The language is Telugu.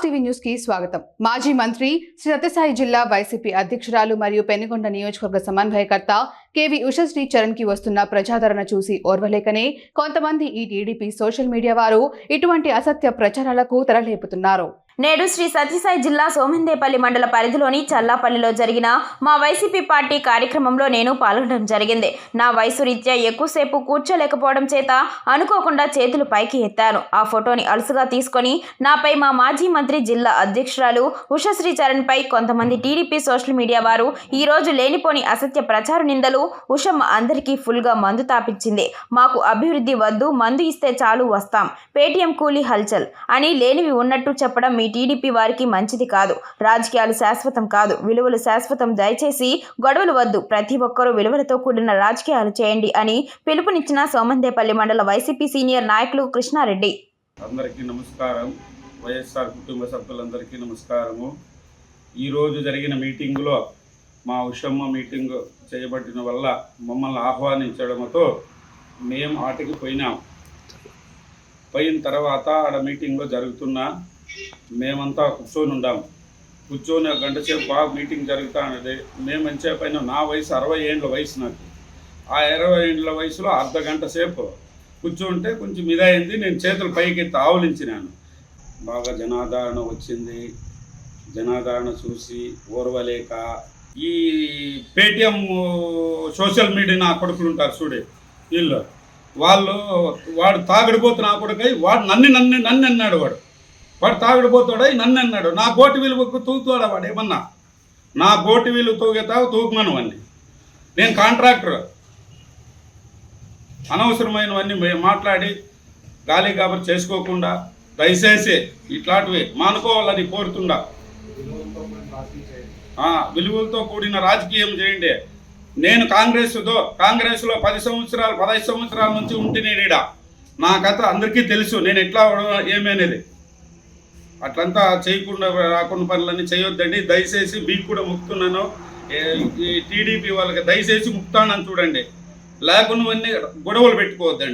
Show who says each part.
Speaker 1: టీవీ న్యూస్ కి స్వాగతం. మాజీ మంత్రి శ్రీ సత్యసాయి జిల్లా వైసీపీ అధ్యక్షురాలు మరియు పెనుగొండ నియోజకవర్గ సమన్వయకర్త కేవి ఉషశ్రీ చరణ్ కి వస్తున్న ప్రజాదరణ చూసి ఓర్వలేకనే కొంతమంది ఈ టీడీపీ సోషల్ మీడియా వారు ఇటువంటి అసత్య ప్రచారాలకు తెరలేపుతున్నారు.
Speaker 2: నేడు శ్రీ సత్యసాయి జిల్లా సోమందేపల్లి మండల పరిధిలోని చల్లాపల్లిలో జరిగిన మా వైసీపీ పార్టీ కార్యక్రమంలో నేను పాల్గొనడం జరిగింది. నా వయసు రీత్యా ఎక్కువసేపు కూర్చోలేకపోవడం చేత అనుకోకుండా చేతులు పైకి ఎత్తాను. ఆ ఫోటోని అలుసుగా తీసుకొని నాపై మా మాజీ మంత్రి జిల్లా అధ్యక్షురాలు ఉషశ్రీ చరణ్ పై కొంతమంది టీడీపీ సోషల్ మీడియా వారు ఈ రోజు లేనిపోని అసత్య ప్రచార నిందలు. ఉషమ్మ అందరికీ ఫుల్గా మందు తాపించింది. మాకు అభివృద్ధి వద్దు, మందు ఇస్తే చాలు వస్తాం, పేటీఎం కూలీ హల్చల్ అని లేనివి ఉన్నట్టు చెప్పడం మీ టీడీపీ వారికి మంచిది కాదు. రాజకీయాలు శాశ్వతం కాదు, విలువలు శాశ్వతం. దయచేసి గొడవలు వద్దు, ప్రతి ఒక్కరూ విలువలతో కూడిన రాజకీయాలు చేయండి అని పిలుపునిచ్చిన సోమందేపల్లి మండల వైసీపీ సీనియర్ నాయకులు కృష్ణారెడ్డి.
Speaker 3: అందరికీ నమస్కారం. వైఎస్ఆర్ కుటుంబ సభ్యులందరికీ నమస్కారము. ఈరోజు జరిగిన మీటింగులో మా ఉషమ్మ మీటింగ్ చేయబడిన వల్ల మమ్మల్ని ఆహ్వానించడంతో మేము ఆటకి పోయినాం. పోయిన తర్వాత ఆడ మీటింగ్లో జరుగుతున్నా మేమంతా కూర్చొని ఉండాం. కూర్చొని ఒక గంట సేపు బాగా మీటింగ్ జరుగుతూ ఉన్నది. మేము ఎంతసేపు అయినా, నా వయసు 60 ఏండ్ల వయసు నాకు. ఆ 20 ఏండ్ల వయసులో అర్ధ గంట సేపు కూర్చుంటే కొంచెం ఇదైంది. నేను చేతులు పైకెత్తి ఆవులించినాను. బాగా జనాదరణ వచ్చింది. జనాదరణ చూసి ఓర్వలేక ఈ పేటీఎం సోషల్ మీడియా నా కొడుకులు ఉంటారు చూడే, వీళ్ళు వాడు తాగడిపోతు నా కొడుకై వాడు నన్ను అన్నాడు. వాడు తాగడిపోతాడై నన్ను అన్నాడు. నా గోటి విలువకు తూగుతాడా వాడు? ఏమన్నా నా గోటి విలువ తూగుతావు, తూగుమను అన్నీ. నేను కాంట్రాక్టర్. అనవసరమైనవన్నీ మాట్లాడి గాలి గాబరి చేసుకోకుండా దయచేసి ఇట్లాంటివి మానుకోవాలని కోరుతుండా. విలువలతో కూడిన రాజకీయం చేయండి. నేను కాంగ్రెస్లో 15 సంవత్సరాల నుంచి ఉంటే నేను ఈడ నా కథ అందరికీ తెలుసు. నేను ఎట్లా ఏమనేది అట్లంతా చేయకుండా రాకుండా పనులన్నీ చేయొద్దండి. దయచేసి మీకు కూడా ముక్తున్నాను. ఈ టీడీపీ వాళ్ళకి దయచేసి ముక్తానని చూడండి. లేకున్నవన్నీ గొడవలు పెట్టుకోవద్దండి.